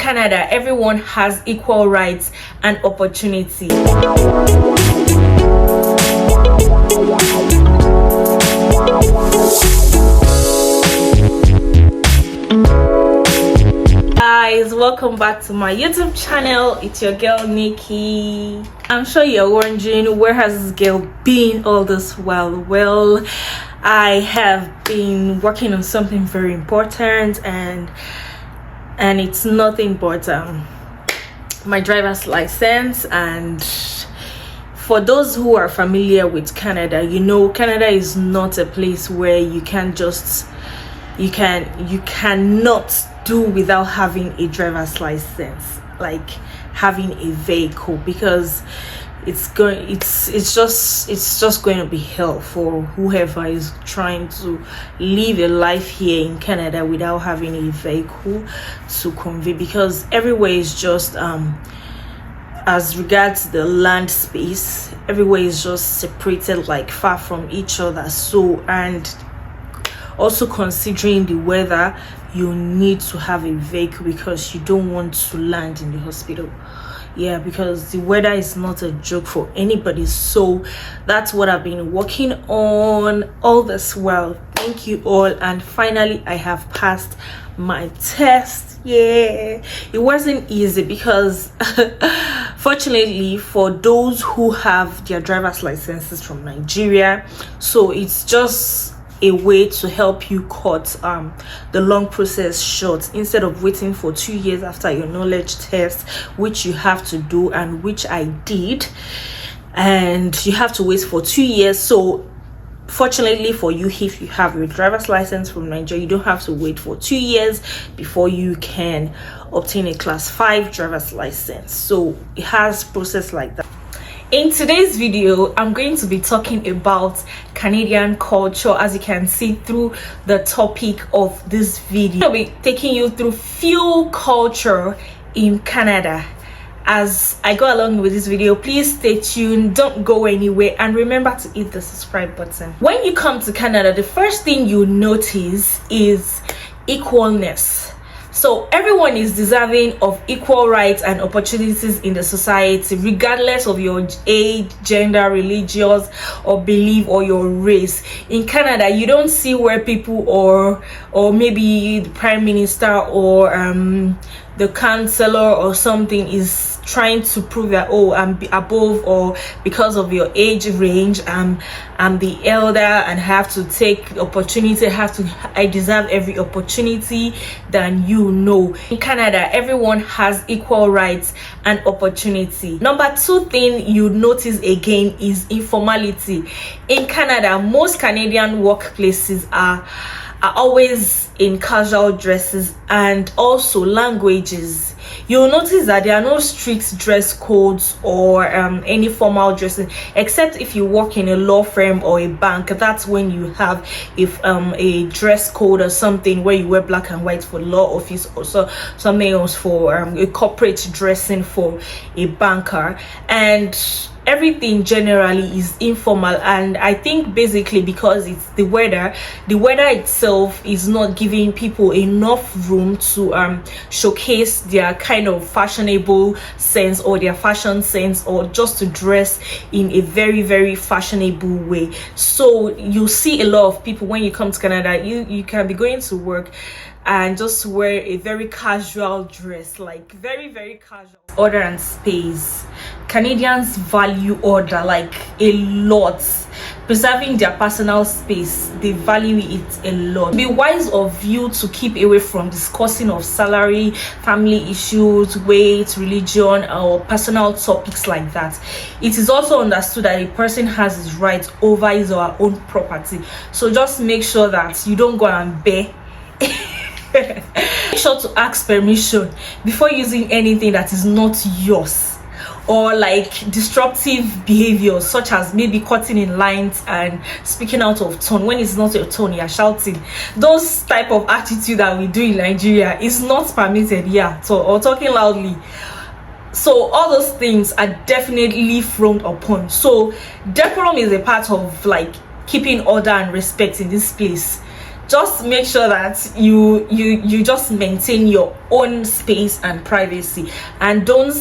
Canada, everyone has equal rights and opportunity. Guys, welcome back to my YouTube channel. It's your girl Nikki. I'm sure you're wondering, where has this girl been all this while? Well, I have been working on something very important, and it's nothing but my driver's license. And for those who are familiar with Canada, you know Canada is not a place where you cannot do without having a driver's license, like having a vehicle, because it's just going to be hell for whoever is trying to live a life here in Canada without having a vehicle to convey, because everywhere is just as regards the land space, everywhere is just separated, like far from each other. So, and also considering the weather, you need to have a vehicle because you don't want to land in the hospital. Yeah, because the weather is not a joke for anybody. So that's what I've been working on all this while. Thank you all, and finally I have passed my test. Yeah, it wasn't easy because fortunately for those who have their driver's licenses from Nigeria, so it's just a way to help you cut the long process short, instead of waiting for 2 years after your knowledge test, which you have to do, and which I did, and you have to wait for 2 years. So fortunately for you, if you have your driver's license from Nigeria, you don't have to wait for 2 years before you can obtain a class 5 driver's license. So it has process like that. In today's video, I'm going to be talking about Canadian culture, as you can see through the topic of this video. I'll be taking you through fuel culture in Canada. As I go along with this video, please stay tuned, don't go anywhere, and remember to hit the subscribe button. When you come to Canada, the first thing you notice is equalness. So everyone is deserving of equal rights and opportunities in the society, regardless of your age, gender, religious or belief, or your race. In Canada, you don't see where people or maybe the prime minister or the councillor or something is trying to prove that, oh, I'm above, or because of your age range, I'm the elder and have to take opportunity, I deserve every opportunity than you know. In Canada, everyone has equal rights and opportunity. Number 2 thing you notice again is informality. In Canada, most Canadian workplaces are always in casual dresses, and also languages. You'll notice that there are no strict dress codes or any formal dressing, except if you work in a law firm or a bank. That's when you have a dress code or something where you wear black and white for law office, or something else for a corporate dressing for a banker. And everything generally is informal, and I think basically because it's the weather itself is not giving people enough room to showcase their kind of fashionable sense, or their fashion sense, or just to dress in a very, very fashionable way. So you see a lot of people, when you come to Canada, you can be going to work and just wear a very casual dress, like very, very casual. Order and space. Canadians value order like a lot. Preserving their personal space, they value it a lot. Be wise of you to keep away from discussing of salary, family issues, weight, religion, or personal topics like that. It is also understood that a person has his right over his or her own property. So just make sure that you don't go and bear. Make sure to ask permission before using anything that is not yours, or like disruptive behaviors such as maybe cutting in lines and speaking out of tone. When it's not your tone, you're shouting. Those type of attitude that we do in Nigeria is not permitted here, or talking loudly. So all those things are definitely frowned upon. So decorum is a part of like keeping order and respect in this place. just make sure that you just maintain your own space and privacy, and don't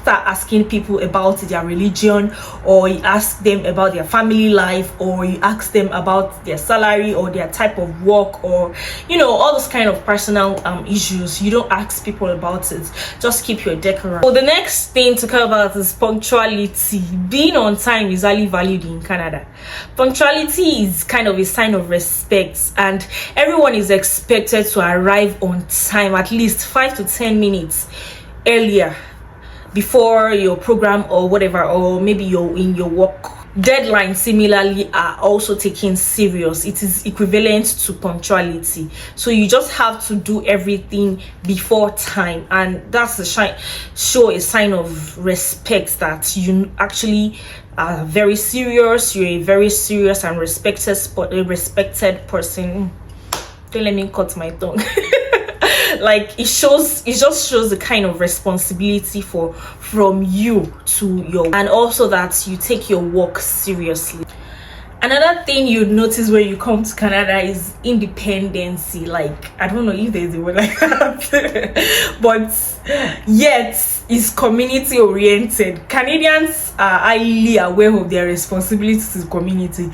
start asking people about their religion, or you ask them about their family life, or you ask them about their salary or their type of work, or all those kind of personal issues. You don't ask people about it. Just keep your decorum. So the next thing to cover about is punctuality. Being on time is highly valued in Canada. Punctuality is kind of a sign of respect, and everyone is expected to arrive on time at least 5 to 10 minutes earlier before your program or whatever, or maybe you're in your work. Deadlines similarly are also taken serious. It is equivalent to punctuality, so you just have to do everything before time, and that's a show a sign of respect that you actually are very serious. You're a very serious and respected person. Don't let me cut my tongue. Like it just shows the kind of responsibility from you to your, and also that you take your work seriously. Another thing you notice when you come to Canada is independency. Like, I don't know if there's a word like that, but yet it's community oriented. Canadians are highly aware of their responsibilities to the community,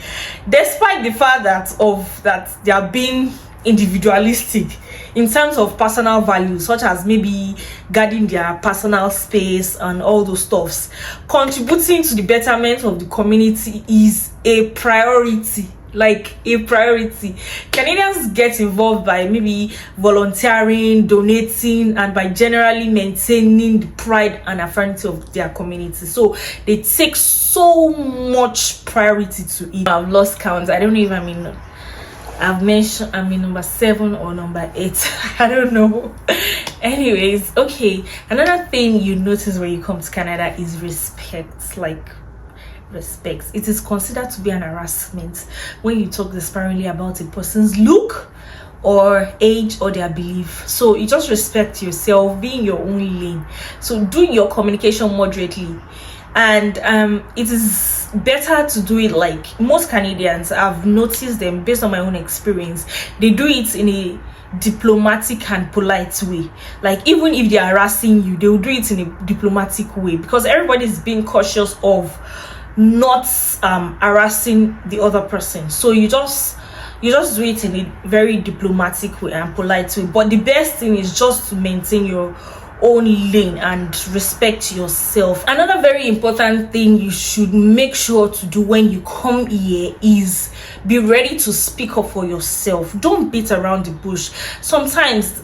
despite the fact that they are being individualistic in terms of personal values, such as maybe guarding their personal space and all those stuffs. Contributing to the betterment of the community is a priority. Like a priority. Canadians get involved by maybe volunteering, donating, and by generally maintaining the pride and authority of their community. So they take so much priority to it. I've lost count. I don't know if I've mentioned I'm in number 7 or number 8. I don't know. Anyways, okay. Another thing you notice when you come to Canada is respect. Like respect. It is considered to be an harassment when you talk disparagingly about a person's look or age or their belief. So you just respect yourself, be in your own lane. So do your communication moderately, and it is better to do it like most Canadians. I've noticed them based on my own experience. They do it in a diplomatic and polite way. Like even if they're harassing you, they will do it in a diplomatic way, because everybody's being cautious of not harassing the other person. So you just do it in a very diplomatic way and polite way. But the best thing is just to maintain your own lane and respect yourself. Another very important thing you should make sure to do when you come here is be ready to speak up for yourself. Don't beat around the bush. Sometimes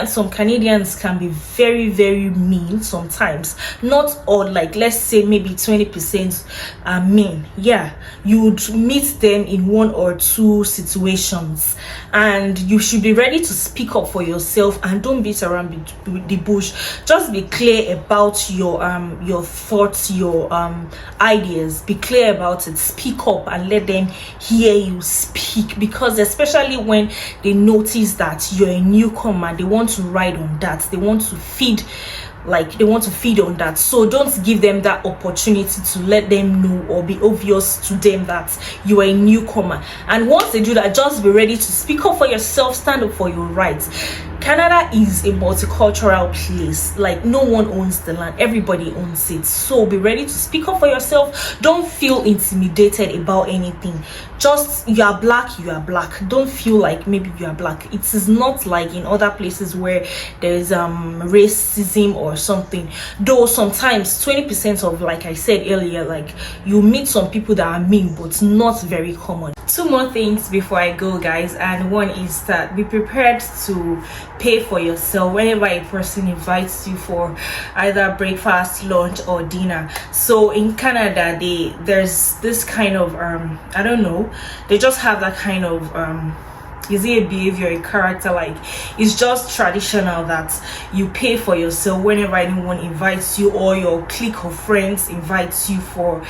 some Canadians can be very, very mean sometimes. Not all, like let's say maybe 20% are mean. Yeah, you would meet them in 1 or 2 situations, and you should be ready to speak up for yourself and don't beat around the bush. Just be clear about your thoughts, your ideas. Be clear about it. Speak up and let them hear you speak, because especially when they notice that you're a newcomer, they want to ride on that. They want to feed on that. So don't give them that opportunity to let them know or be obvious to them that you are a newcomer. And once they do that, just be ready to speak up for yourself, stand up for your rights. Canada is a multicultural place. Like no one owns the land, everybody owns it. So be ready to speak up for yourself. Don't feel intimidated about anything. Just you are black. Don't feel like maybe you are black. It is not like in other places where there's racism or something. Though sometimes 20% of, like I said earlier, like you meet some people that are mean, but not very common. 2 more things before I go, guys, and one is that be prepared to pay for yourself whenever a person invites you for either breakfast, lunch, or dinner. So in Canada, there's this kind of I don't know, they just have that kind of is it a behavior, a character? Like it's just traditional that you pay for yourself whenever anyone invites you, or your clique of friends invites you for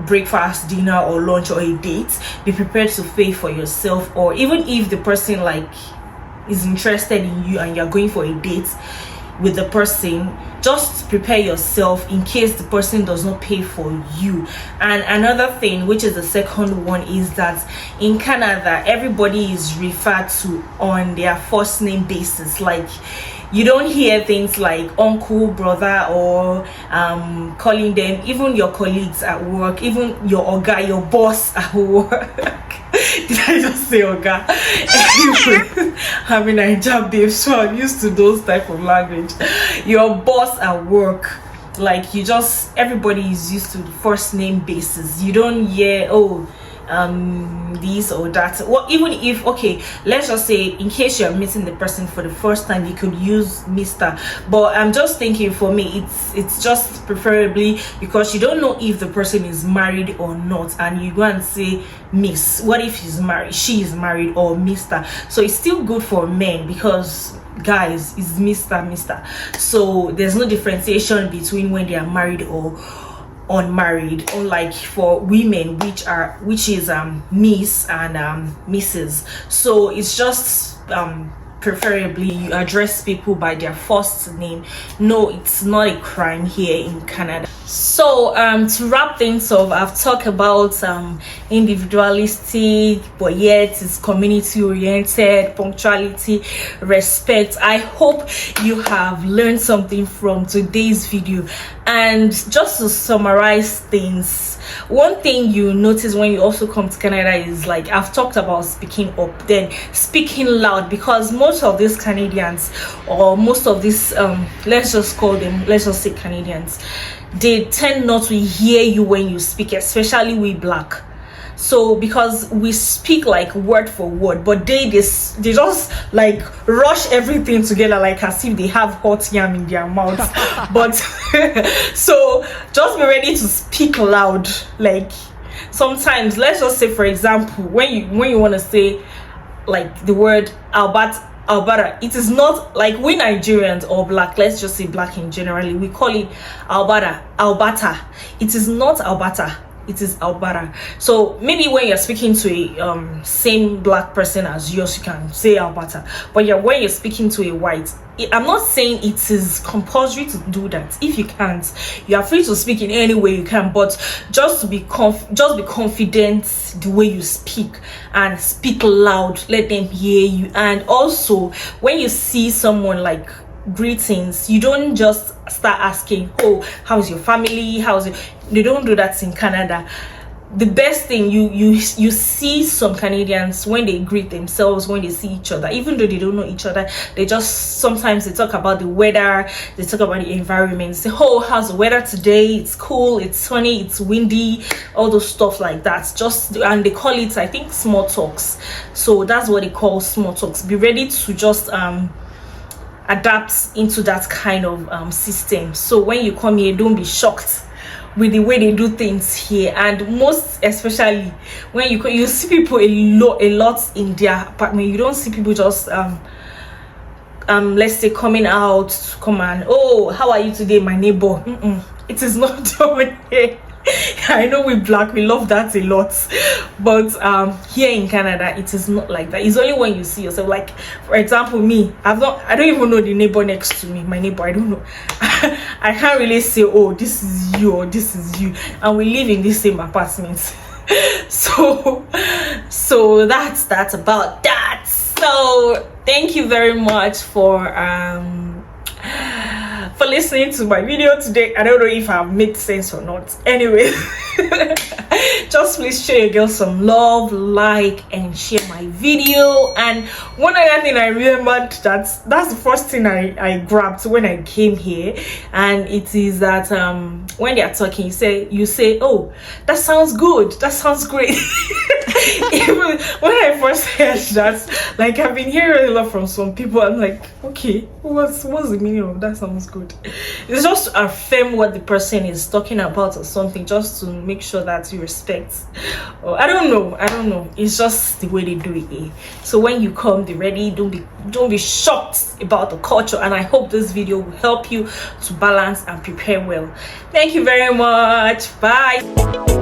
breakfast, dinner, or lunch, or a date. Be prepared to pay for yourself. Or even if the person like is interested in you and you're going for a date, with the person, just prepare yourself in case the person does not pay for you. And another thing, which is the second one, is that in Canada everybody is referred to on their first name basis. Like, you don't hear things like uncle, brother, or calling them, even your colleagues at work, even your oga, your boss at work. Did I just say oga? Anyway, I'm a Naija babe, so I'm used to those type of language. Your boss at work, like, you just, everybody is used to the first name basis. You don't hear, oh, this or that. Well, even if, okay, let's just say in case you're meeting the person for the first time, you could use Mr. But I'm just thinking, for me, it's just preferably, because you don't know if the person is married or not, and you go and say Miss. What if he's married, she is married, or Mr.? So it's still good for men, because guys is Mr. So there's no differentiation between when they are married or unmarried, unlike for women, which is Miss and Mrs. So it's just preferably you address people by their first name. No, it's not a crime here in Canada. So to wrap things up, I've talked about individualistic but yet it's community oriented, punctuality, respect. I hope you have learned something from today's video. And just to summarize things, one thing you notice when you also come to Canada is, like I've talked about, speaking up, then speaking loud, because most of these Canadians, or most of these let's just say Canadians, they tend not to hear you when you speak, especially we black. So because we speak like word for word, but they just like rush everything together like as if they have hot yam in their mouths. But so just be ready to speak loud. Like sometimes, let's just say, for example, when you want to say like the word Alberta, it is not like we Nigerians or black, let's just say black in generally, we call it Alberta. It is not Alberta, it is Alberta. So maybe when you're speaking to a same black person as yours, you can say Alberta. But yeah, when you're speaking to a white, I'm not saying it is compulsory to do that. If you can't, you are free to speak in any way you can, but just be confident the way you speak, and speak loud, let them hear you. And also, when you see someone, like greetings, you don't just start asking, oh, how's your family, how's it? They don't do that in Canada. The best thing, you see some Canadians, when they greet themselves, when they see each other, even though they don't know each other, they just, sometimes they talk about the weather, they talk about the environment, say, oh, how's the weather today? It's cool, it's sunny, it's windy, all those stuff like that. Just, and they call it, I think, small talks. So that's what they call small talks. Be ready to just adapt into that kind of system. So when you come here, don't be shocked with the way they do things here. And most especially when you see people a lot in their apartment. You don't see people just let's say coming out to come and, oh, how are you today, my neighbor? It is not done here. I know we black, we love that a lot, but here in Canada it is not like that. It's only when you see yourself, like for example me, I don't even know the neighbor next to me, my neighbor, I don't know. I can't really say, oh, this is you or this is you, and we live in the same apartment. so that's about that. So thank you very much for listening to my video today. I don't know if I've made sense or not. Anyway, just please show your girl some love, like and share my video. And one other thing I remembered, that's the first thing I grabbed when I came here, and it is that when they are talking, you say, oh, that sounds good, that sounds great. Even when I first heard that, like I've been hearing a lot from some people, I'm like, okay, what's the meaning of that sounds good? It's just to affirm what the person is talking about or something, just to make sure that you respect. Or I don't know, it's just the way they do it here. So when you come, be ready, don't be shocked about the culture. And I hope this video will help you to balance and prepare well. Thank you very much. Bye.